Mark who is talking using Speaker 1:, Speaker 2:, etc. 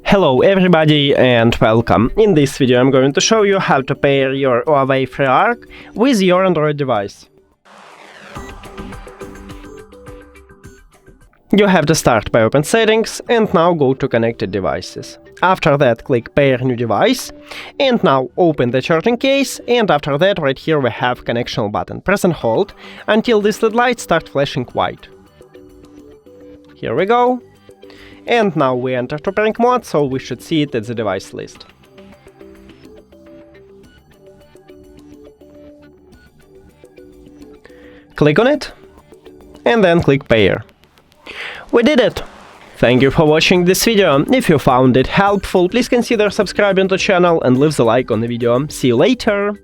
Speaker 1: Hello everybody and welcome. In this video I'm going to show you how to pair your HUAWEI FreeArc with your Android device. You have to start by open settings and now go to connected devices. After that click pair new device and now open the charging case, and after that right here we have connection button. Press and hold until this LED light starts flashing white. Here we go. And now we enter to pairing mode, so we should see it at the device list. Click on it, and then click pair. We did it! Thank you for watching this video. If you found it helpful, please consider subscribing to the channel and leave the like on the video. See you later!